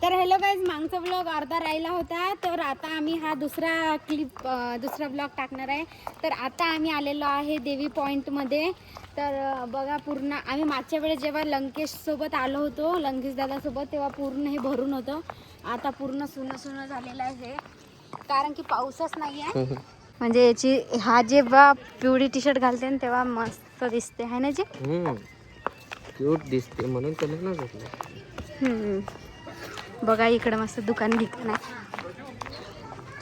तर hello guys, मागचा blog अर्धा राहिला होता, तर आता आम्ही हा दुसरा ब्लॉग टाकणार आहे. तर आता आम्ही आलेलो आहे देवी पॉईंटमध्ये. तर बघा, पूर्ण आम्ही मागच्या वेळेस जेव्हा लंकेशसोबत आलो होतो, लंकेश दादासोबत, तेव्हा पूर्ण हे भरून होतं. आता पूर्ण सुनं झालेलं आहे, कारण की पाऊसच नाही आहे. म्हणजे याची हा जेव्हा पिवळी टी शर्ट घालते ना तेव्हा मस्त दिसते, आहे ना जी? क्यूट दिसते म्हणून त्याला ना घेतलं. बघा इकडं मस्त दुकान आहे.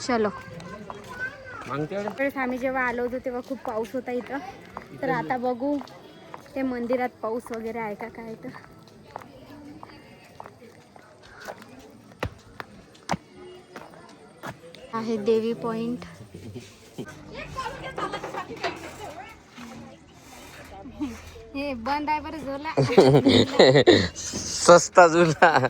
चलो. वेळेस आम्ही जेव्हा आलो होतो तेव्हा खूप पाऊस होता इथं. तर आता बघू ते मंदिरात पाऊस वगैरे आहे का काय. तर आहे देवी पॉइंट. हे बंद आहे बरं झोला. सस्ता झुला.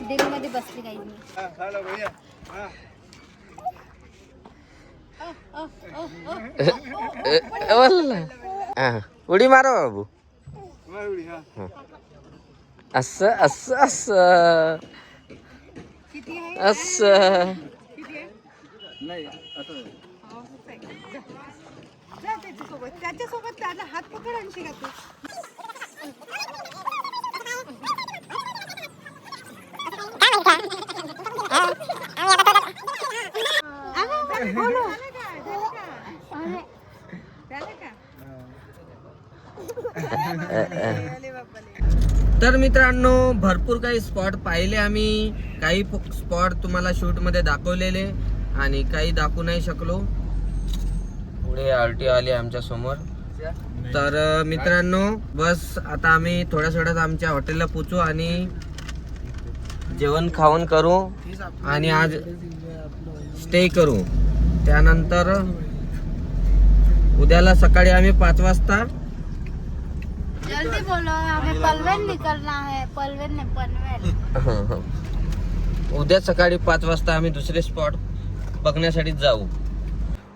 देवीमध्ये बसली काही नाही. उडी मारो बाबू. असं असं असं असं. त्याच्यासोबत त्याचा हात पकड आणशी का तू. तर मित्रांनो, भरपूर काही स्पॉट पाहिले आम्ही. काही स्पॉट तुम्हाला शूट मध्ये दाखवलेले आणि काही दाखवू नाही शकलो. पुढे आरटी आली आमच्या समोर. तर मित्रांनो, बस आता आम्ही थोड्याच आमच्या हॉटेलला पोचू आणि जेवण खावण करू आणि आज स्टे करू. त्यानंतर उद्याला सकाळी आम्ही 5 वाजता. जल्दी बोलो, हमें पनवेल निकलना है. पनवेल नहीं, पनवेल. उद्या सकाळी 5 वाजता आम्ही दुसरे स्पॉट बघण्यासाठी जाऊ.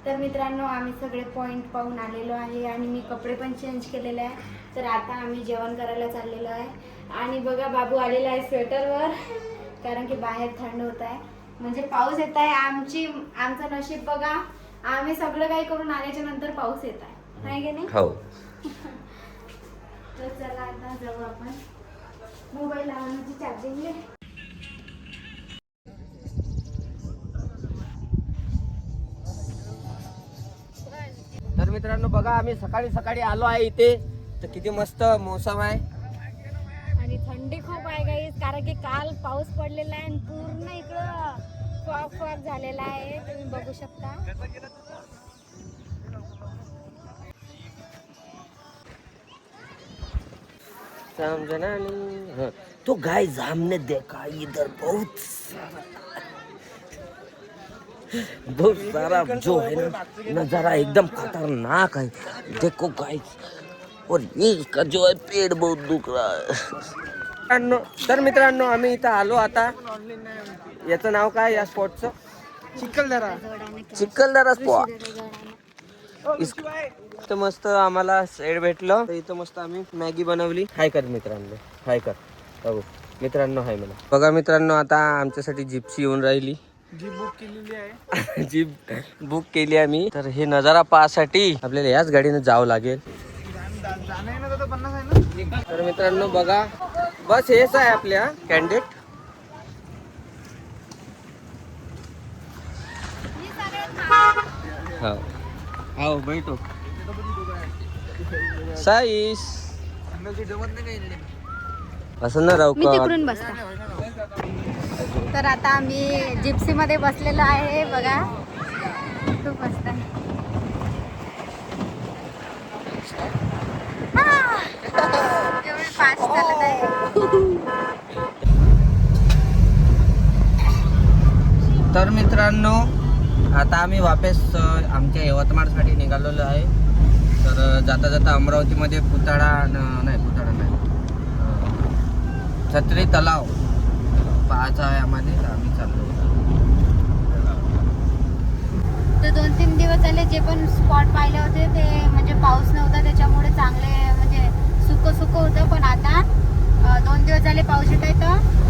तर मित्रांनो, आम्ही सगळे पॉइंट पाहून आलेलो आहे आणि मी कपडे पण चेंज केलेले आहे. तर आता आम्ही जेवण करायला चाललेलो आहे. आणि बघा, बाबू आलेला आहे स्वेटरवर, कारण की बाहेर थंड होत आहे, म्हणजे पाऊस येत आहे. आमचं नशीब बघा, आम्ही सगळं काही करून आल्याच्या नंतर पाऊस येत आहे, नाही की नाही? हो. तर चला आता जाऊ आपण. मोबाईल लावण्याची चार्जिंग घे. तर मित्रांनो बघा, आम्ही सकाळी आलो आहे इथे. तर किती मस्त मोसम आहे आणि थंडी खूप आहे गाईस, कारण की काल पाऊस पडलेला आहे आणि पूर्ण इकडं फॉग झालेला आहे, तुम्ही बघू शकता. तो गाइस, हमने देखा इधर बहुत सारा जो है ना नजारा एकदम खतरनाक है. देखो गाइस, और ये इसका जो है पेड़ बहुत दुख रहा है. तर मित्रांनो, आम्ही इथं आलो आता. याचं नाव काय या स्पॉटचं? चिखलदरा स्पॉट. इथं मस्त आम्हाला साईड भेटलं. तर इथं मस्त आम्ही मॅगी बनवली. हाय कर मित्रांनो, हाय कर. बघू मित्रांनो, हाय मला. बघा मित्रांनो, आता आमच्यासाठी जिप्सी येऊन राहिली. जीप बुक केलेली आहे. जीप बुक केली आम्ही. तर हे नजारा पाहण्यासाठी आपल्याला याच गाडीने जावं लागेल. तर मित्रांनो बघा, बस हेच आहे आपल्या कॅन्डिडेट. हो बैठो साईस. असं ना राहू मी का. तिकडून बसता. तर आता आम्ही जिप्सी मध्ये बसलेलो आहे. बघा, खूप मस्त आहे. एवढी फास्ट चालत आहे. तर मित्रांनो, आता आम्ही वापस आमच्या यवतमाळसाठी निघालेलो आहे. तर जाता जाता अमरावतीमध्ये पुतळा नाही, छत्री तलाव पाहायचा आहे आम्हाला. तर आम्ही चाललो. तर 2-3 दिवस झाले जे पण स्पॉट पाहिले होते ते म्हणजे पाऊस नव्हता, त्याच्यामुळे चांगले म्हणजे झाले पाऊस येत आहे तर